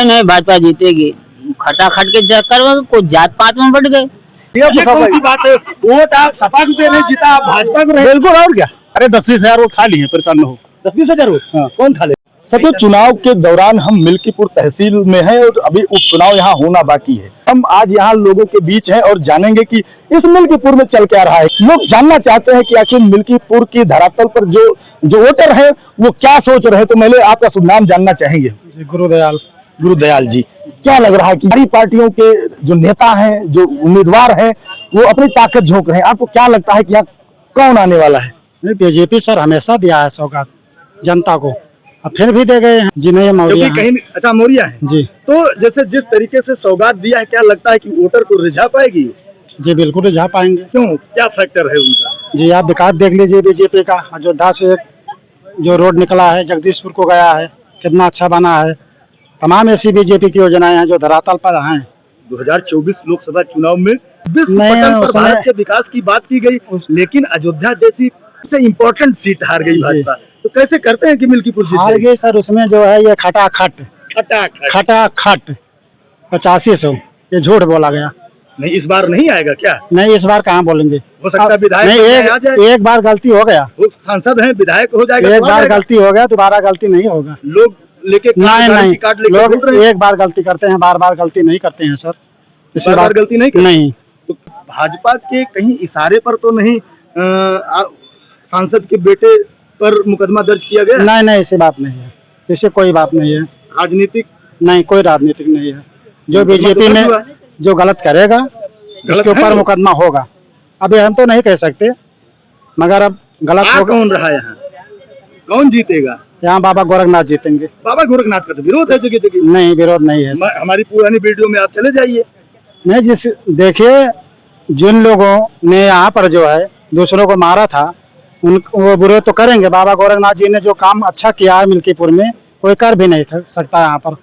नहीं, भाजपा जीतेगी। खटाखट के चक्कर में कुछ जात पात में बढ़ गए। ये कौन सी बात है? वोट आप सपा को नहीं जीता, आप भाजपा को नहीं। बिल्कुल, और क्या। अरे 10-20 हजार वोट खा लिए, परेशान न हो। 10-20 हजार वोट, हाँ। कौन खा ले? सचो चुनाव के दौरान हम मिल्कीपुर तहसील में हैं और अभी उपचुनाव यहाँ होना बाकी है। हम आज यहाँ लोगों के बीच हैं और जानेंगे कि इस मिल्कीपुर में चल क्या रहा है। लोग जानना चाहते हैं कि आखिर मिल्कीपुर की धरातल पर जो वोटर है वो क्या सोच रहे हैं। तो पहले आपका शुभ नाम जानना चाहेंगे। गुरुदयाल जी, क्या लग रहा है कि सारी पार्टियों के जो नेता हैं, जो उम्मीदवार हैं, वो अपनी ताकत झोंक रहे हैं। आपको क्या लगता है कि यहाँ कौन आने वाला है? बीजेपी सर हमेशा दिया है सौगात जनता को, अब फिर भी दे गए हैं जी। नहीं मौर्या कहीं अच्छा मौर्या है जी। तो जैसे जिस तरीके से सौगात दिया है, क्या लगता है कि वोटर को रिझा पाएगी? जी बिल्कुल रिझा पाएंगे। क्यों, क्या फैक्टर है उनका? जी आप विकास देख लीजिए बीजेपी का। अयोध्या से जो रोड निकला है जगदीशपुर को गया है, कितना अच्छा बना है। तमाम ऐसी बीजेपी की योजनाएं हैं जो धरातल पर हैं। 2024 लोकसभा चुनाव में भारत के विकास की बात की गई, लेकिन अयोध्या जैसी सबसे इम्पोर्टेंट सीट हार गई भाजपा। तो कैसे करते हैं कि मिल्कीपुर हार गई सर? उसमें जो है ये खटाखट 8500 ये झूठ बोला गया। नहीं, इस बार नहीं आएगा क्या? नहीं, इस बार कहाँ बोलेंगे। हो सकता है विधायक नहीं, एक बार गलती हो गया, वो सांसद है, विधायक हो जाएगा। एक बार गलती हो गया, दोबारा गलती नहीं होगा। लोग लेके नहीं, लोग एक बार गलती करते हैं, बार बार गलती नहीं करते हैं सर। इस बार गलती नहीं। तो भाजपा के कहीं इशारे पर तो नहीं सांसद के बेटे पर मुकदमा दर्ज किया गया? नहीं, ऐसी बात नहीं है, इससे कोई बात नहीं है। राजनीतिक नहीं, कोई राजनीतिक नहीं है। जो बीजेपी में जो गलत करेगा उसके ऊपर मुकदमा होगा। अभी हम तो नहीं कह सकते, मगर अब गलत होगा। कौन रहा यहाँ, कौन जीतेगा? यहाँ बाबा गोरखनाथ जीतेंगे। बाबा गोरखनाथ का तो विरोध है जगह जगह। नहीं, विरोध नहीं है। हमारी पुरानी वीडियो में आप चले जाइए। नहीं, जिस देखिए जिन लोगों ने यहाँ पर जो है दूसरों को मारा था, वो विरोध तो करेंगे। बाबा गोरखनाथ जी ने जो काम अच्छा किया है मिल्कीपुर में, कोई कर भी नहीं सकता। यहाँ पर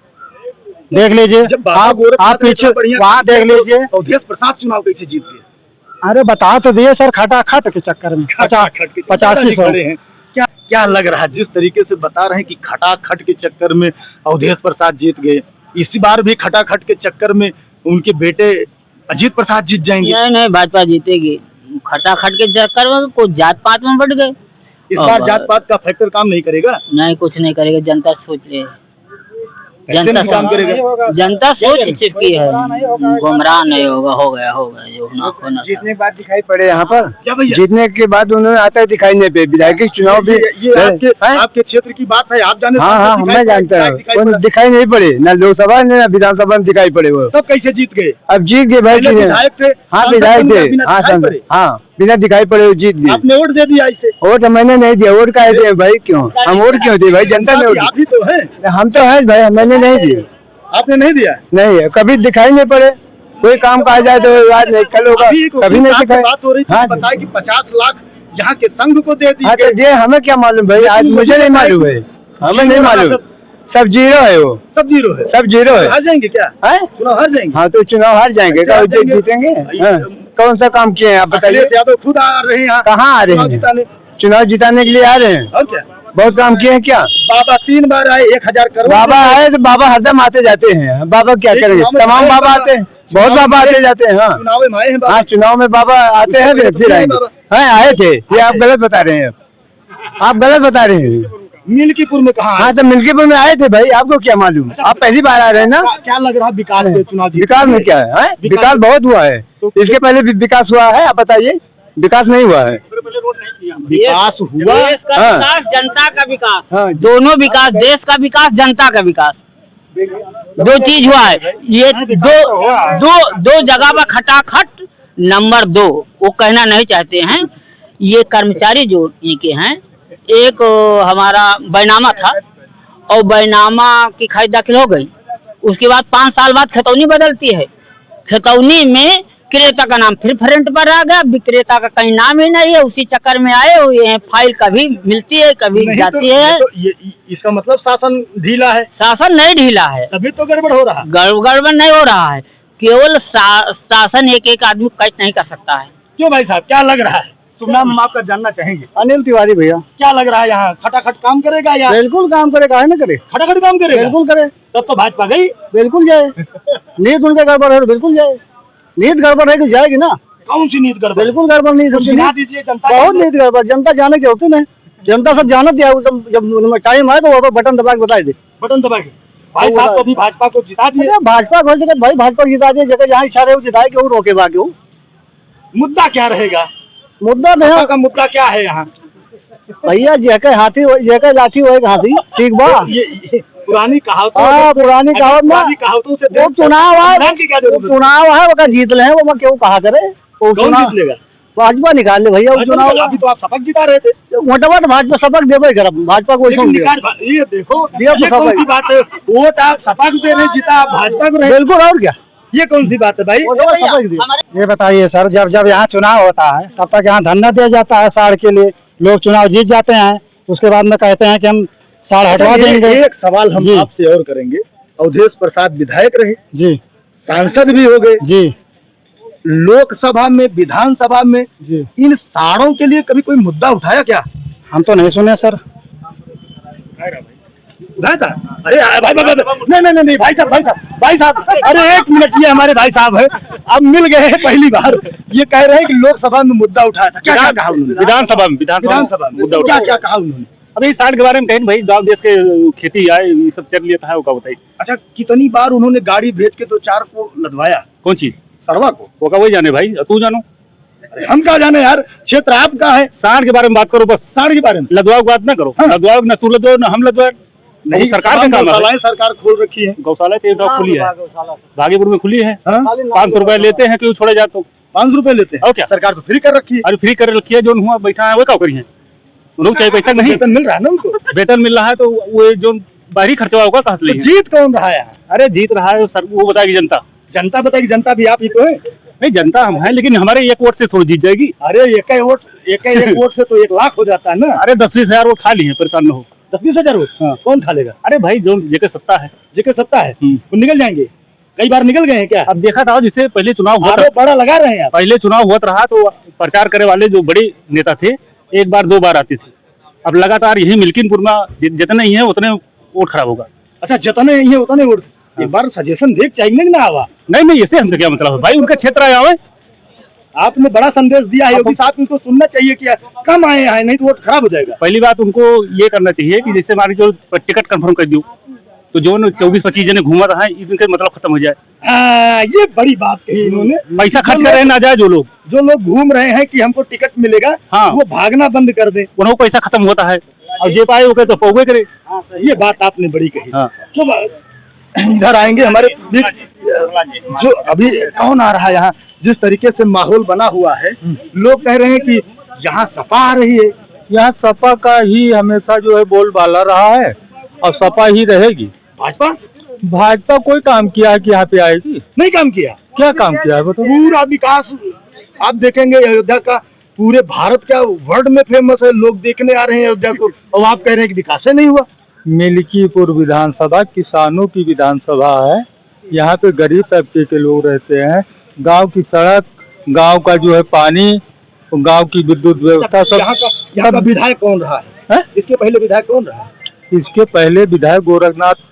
देख लीजिए, आप पीछे वहाँ देख लीजिए, अवधेश प्रसाद चुनाव कैसे जीत गए। अरे बता तो दिए सर, खटाखट के चक्कर में 8500। क्या लग रहा है जिस तरीके से बता रहे हैं कि खटाखट के चक्कर में अवधेश प्रसाद जीत गए, इसी बार भी खटाखट के चक्कर में उनके बेटे अजीत प्रसाद जीत जाएंगे? नहीं, भाजपा जीतेगी। खटाखट के चक्कर में कुछ जात पात में बढ़ गए। इस बार जात पात का फैक्टर काम नहीं करेगा? नहीं, कुछ नहीं करेगा। जनता सोच रही है, जनता काम करेगा। जनता सोच चुकी है, गुमराह नहीं होगा। हो गया जो होना। जीतने के बाद दिखाई पड़े यहाँ पर, क्या भैया? जीतने के बाद उन्होंने आता है दिखाई नहीं पे। विधायक चुनाव भी ये आपके क्षेत्र की बात है, आप जाने। हाँ, मैं जानता हूँ, दिखाई नहीं पड़े, न लोकसभा न विधानसभा में दिखाई पड़े। वो सब कैसे जीत गए? अब जीत गए भाई। विधायक थे, हाँ विधायक थे, हाँ बिना दिखाई पड़े जीत गए। आपने वोट दे दिया इसे? वोट मैंने नहीं दिया। वोट का दिए भाई? क्यों हम वोट क्यों दिए भाई? जनता ने आप ही तो है। हम तो है भाई, मैंने नहीं दिया। आपने नहीं दिया? नहीं है, कभी दिखाई नहीं पड़े। कोई काम कहा जाए तो आज नहीं, कल होगा, कभी नहीं दिखाई। बात हो रही थी, बताया कि 50 लाख यहाँ के संघ को दे दी। ये हमें क्या मालूम भाई, आज मुझे नहीं मालूम है, हमें नहीं मालूम। सब जीरो है, वो सब जीरो है। हार जाएंगे क्या? चुनाव हार जाएंगे? हाँ, तो चुनाव हार जाएंगे, जीतेंगे। कौन सा काम किए हैं आप बताइए? यादव खुद आ रहे हैं, कहाँ आ रहे हैं? चुनाव जिताने के लिए आ रहे हैं। और क्या बहुत काम किए हैं क्या? बाबा 3 बार आए, 1000 करोड़। बाबा आए तो बाबा हरदम आते जाते हैं। बाबा क्या करेंगे? तमाम बाबा आते हैं, बहुत बाबा आते जाते हैं। हाँ, चुनाव में बाबा आते हैं, फिर आएंगे। हाँ, आए थे। ये आप गलत बता रहे हैं, आप गलत बता रहे हैं। मिल्कीपुर में कहा? हाँ, तो मिल्कीपुर में आए थे भाई, आपको क्या मालूम? आप पहली बार आ रहे हैं ना? क्या लग रहा है विकास के चुनाव? विकास में क्या है? विकास बहुत हुआ है, इसके पहले भी विकास हुआ है? आप बताइए, विकास नहीं हुआ है? विकास हुआ, देश का विकास, जनता का विकास, दोनों विकास, देश का विकास, जनता का विकास, जो चीज हुआ है। ये दो जगह पर खटाखट। नंबर 2 वो कहना नहीं चाहते हैं। ये कर्मचारी जो इनके हैं, एक हमारा बैनामा था और बैनामा की खाई दाखिल हो गई। उसके बाद 5 साल बाद खतौनी बदलती है। खतौनी में क्रेता का नाम फिर फ्रंट पर आ गया, विक्रेता का कहीं नाम ही नहीं है। उसी चक्कर में आए हुए हैं। फाइल कभी मिलती है, कभी जाती है। तो इसका मतलब शासन ढीला है? शासन नहीं ढीला है, तभी तो गड़बड़ हो रहा है। गड़बड़ नहीं हो रहा है, केवल शासन एक आदमी कैच नहीं कर सकता है। क्यों भाई साहब, क्या लग रहा है? शुभ नाम हम आपका जानना चाहेंगे। अनिल तिवारी भैया। क्या लग रहा है यहाँ खटाखट काम करेगा या? बिल्कुल काम करेगा, है ना? करे, खटाखट काम करेगा, बिल्कुल करे। तब तो भाजपा गई। बिल्कुल जाए, नीत उनका गड़बड़ है तो बिल्कुल जाए, नीत गड़बड़ है तो जाएगी ना। कौन सी नीति गड़बड़? बिल्कुल गड़बड़ नहीं, तो सबकी गिना नीत दीजिए जनता बहुत नीत गड़बड़, जनता जाने की होती नहीं, जनता सब जानत है, जब टाइम आए तो वो तो बटन दबा के बताई दे। बटन दबा के भाई साहब तो अभी भाजपा को जिता दिए। अरे भाजपा को जगह भाई भाजपा जिता दिए, जगह जहाँ इच्छा रहे जिताए, क्यों रोके बा क्यों? मुद्दा क्या रहेगा? मुद्दा तो सपा है का मुद्दा क्या है यहाँ? भैया, जेके हाथी जेके लाठी वो एक हाथी, ठीक बा। ये पुरानी कहावत। हाँ, पुरानी कहावत ना, पुरानी कहावतों से वो चुनाव है, संविधान की क्या जरूरत है? चुनाव है, वो जीत ले, वो मैं क्यों कहा करे, वो कौन चुनाव जीत लेगा? भाजपा निकाल ले भैया, वो चुनाव अभी तो आप शपथ जिता रहे थे। मोटा भाजपा सबक देवे कर, भाजपा को लेकिन ये देखो, दिया तो ये कौन सब सी बात है? वोट आप सपा को दे रहे, जीता आप भाजपा को रहे। बिल्कुल, और क्या, ये कौन सी बात है भाई? ये बताइए सर, जब जब यहाँ चुनाव होता है तब तक यहाँ धरना दिया जाता है साड़ के लिए, लोग चुनाव जीत जाते हैं, उसके बाद में कहते हैं कि हम साड़ हटवा देंगे। एक सवाल हम आपसे और करेंगे। अवधेश प्रसाद विधायक रहे जी, सांसद भी हो गए जी, लोकसभा में, विधानसभा में, जी, इन साड़ों के लिए कभी कोई मुद्दा उठाया क्या? हम तो नहीं सुने सर। उठाया था? अरे भाई नहीं भाई साहब अरे एक मिनट, ये हमारे भाई साहब है, अब मिल गए हैं पहली बार। ये कह रहे हैं कि लोकसभा में मुद्दा उठाया था, क्या कहा उन्होंने? विधानसभा में मुद्दा उठाया, क्या कहा उन्होंने? अभी इस साल के बारे में कहीं भाई गाँव देश के खेती आए ये सब चल लिया था, वो क्या बताइए। अच्छा, कितनी बार उन्होंने गाड़ी भेज के तो 4 को लदवाया? कौन चीज? सरवा को। वो का वही जाने भाई, तू जानो। अरे हम क्या जाने यार, क्षेत्र आपका है। साड़ के बारे में बात करो बस, साड़ के बारे में लदवाओ की बात ना करो। हाँ। लदवाओ ना तू लदवाओ ना हम लदवाए, नहीं सरकार का काम है। सरकार खोल रखी है गौशाला तो खुली है, भागीपुर में खुली है। हाँ? 500 रुपए लेते हैं, क्यों छोड़े जाते हो? 500 रुपए लेते हैं। और क्या? सरकार तो फ्री कर रखी है। अरे फ्री कर रखी है, जो हुआ बैठा है वो क्या करिए, उनको चाहिए पैसा नहीं, वेतन मिल रहा है ना उनको। वेतन मिल रहा है, तो वो जो बाहरी खर्चा होगा कहाँ से तो लेंगे? जीत कौन रहा है? अरे जीत रहा है सर, वो बताएगी जनता। जनता बताएगी, जनता भी आप ही तो है। नहीं, जनता हम है, लेकिन हमारे एक वोट से थोड़ी जीत जाएगी। अरे एक वोट से तो 1 लाख हो जाता है ना। अरे 10-20 हजार वोट खा लिए, परेशान न हो। 10-20 हजार वोट हाँ। कौन खा लेगा? अरे भाई जो जेके सत्ता है, जेके सत्ता है वो निकल जाएंगे, कई बार निकल गए हैं क्या? अब देखा था जिससे पहले चुनाव हुआ आरोप बड़ा लगा रहे हैं आप। पहले चुनाव हुआ रहा तो प्रचार करे वाले जो बड़े नेता थे 1 बार 2 बार आते थे, अब लगातार यही मिल्किनपुर में जितने ही है उतने वोट खराब होगा। अच्छा, जितने ये उतने वोट। एक बार सजेशन देख चाहिए ना आवा। नहीं इससे हमसे क्या मतलब है भाई, उनका क्षेत्र आया है। आपने बड़ा संदेश दिया है, योगी साहब को सुनना चाहिए कि कम आए हैं, नहीं तो वोट खराब हो जाएगा। पहली बात उनको ये करना चाहिए कि जैसे हमारे जो टिकट कंफर्म कर दो, तो जो 24-25 जने घूमा रहा है इनका मतलब खत्म हो जाए। ये बड़ी बात कही इन्होंने। पैसा खर्च कर रहे ना जाए, जो लोग घूम रहे हैं कि हमको टिकट मिलेगा, हाँ, वो भागना बंद कर दे, उनको पैसा खत्म होता है, और जे पाए वो कहते तो पौगे करे। ये बात आपने बड़ी कही। हाँ। तो इधर आएंगे हमारे जो अभी कौन आ रहा है यहाँ, जिस तरीके से माहौल बना हुआ है, लोग कह रहे हैं कि यहाँ सपा आ रही है। यहाँ सपा का ही हमेशा जो है बोलबाला रहा है, और सपा ही रहेगी। भाजपा कोई काम किया है कि यहाँ पे आएगी? नहीं काम किया। क्या काम किया है बताओ? पूरा विकास आप देखेंगे अयोध्या का, पूरे भारत का, वर्ल्ड में फेमस है, लोग देखने आ रहे हैं अयोध्या को, और आप कह रहे हैं कि विकास नहीं हुआ। मिल्कीपुर विधानसभा किसानों की विधानसभा है, यहाँ पे गरीब तबके के लोग रहते हैं। गांव की सड़क, गांव का जो है पानी, गांव की विद्युत व्यवस्था, सब। यहाँ का विधायक कौन रहा है? इसके पहले विधायक कौन रहा है? इसके पहले विधायक गोरखनाथ।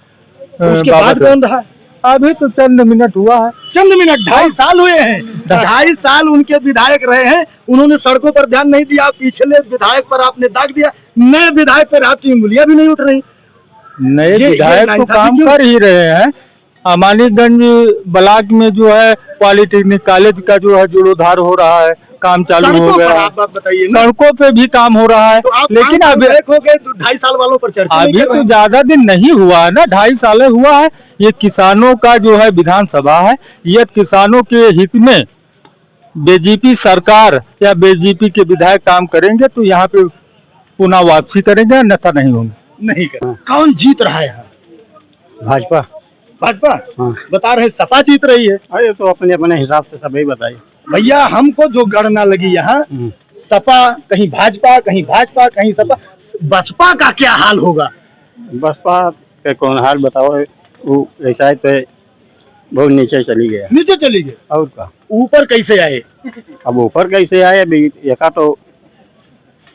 उसके बाद कौन रहा है? अभी तो चंद मिनट हुआ है। चंद मिनट? 2.5 साल हुए हैं। 2.5 साल उनके विधायक रहे हैं, उन्होंने सड़कों पर ध्यान नहीं दिया। पिछले विधायक पर आपने दाग दिया, नए विधायक पर आपकी उंगलियां भी नहीं उठ रही। नए विधायक तो काम कर ही रहे हैं। अमानीगंज ब्लॉक में जो है पॉलिटेक्निक कॉलेज का जो है जीर्णोद्धार हो रहा है, काम चालू हो गया। आप बताइए, सड़कों पे भी काम हो रहा है, तो लेकिन अभी हो गए 2.5 साल वालों पर चर्चा अभी तो ज्यादा दिन नहीं हुआ है ना, 2.5 साल हुआ है। ये किसानों का जो है विधानसभा है, ये किसानों के हित में बीजेपी सरकार या बीजेपी के विधायक काम करेंगे तो यहाँ पे पुनः वापसी करेंगे, अन्यथा नहीं होंगे। नहीं करेंगे। कौन जीत रहा है यहाँ? भाजपा। भाजपा? हाँ। बता रहे सपा जीत रही है। अरे तो अपने अपने हिसाब से सभी बताइए भैया, हमको जो गणना लगी यहाँ, सपा कहीं भाजपा, कहीं भाजपा कहीं सपा, बसपा का क्या हाल होगा? बसपा का कौन हाल बताओ, वो ऐसा है तो बहुत नीचे चली गया। नीचे चली गई? और का ऊपर कैसे आए? अब ऊपर कैसे आए, एका तो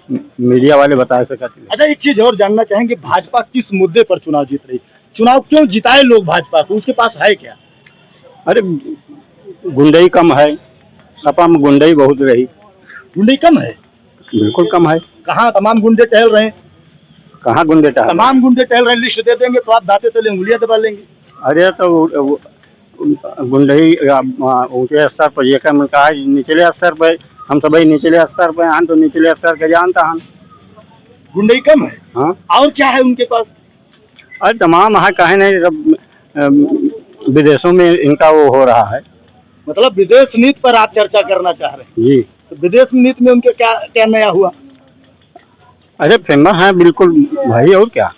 मीडिया वाले बता सकते। अच्छा, एक चीज और जानना चाहेंगे, भाजपा किस मुद्दे पर चुनाव जीत रही? चुनाव क्यों जिताए लोग भाजपा को? उसके पास है क्या? अरे गुंडई कम है, सपा में गुंडई बहुत रही। गुंडई कम है? बिल्कुल कम है। कहाँ तमाम गुंडे टहल रहे हैं? कहाँ गुंडे टहल? तमाम गुंडे टहल रहे हैं, लिस्ट दे देंगे तो आप दाते तले उंगलियां दबा लेंगे। अरे तो गुंडई ऊंचे स्तर पर ये कम कहा, निचले स्तर पर हम सब निचले स्तर पर हैं, तो निचले स्तर के जानता हम। गुंडई कम है? हाँ। और क्या है उनके पास? अरे तमाम है, कहे नहीं, सब विदेशों में इनका वो हो रहा है। मतलब विदेश नीति पर आप चर्चा करना चाह रहे हैं? जी। तो विदेश नीति में उनके क्या क्या नया हुआ? अरे फेमस है बिल्कुल भाई, और क्या।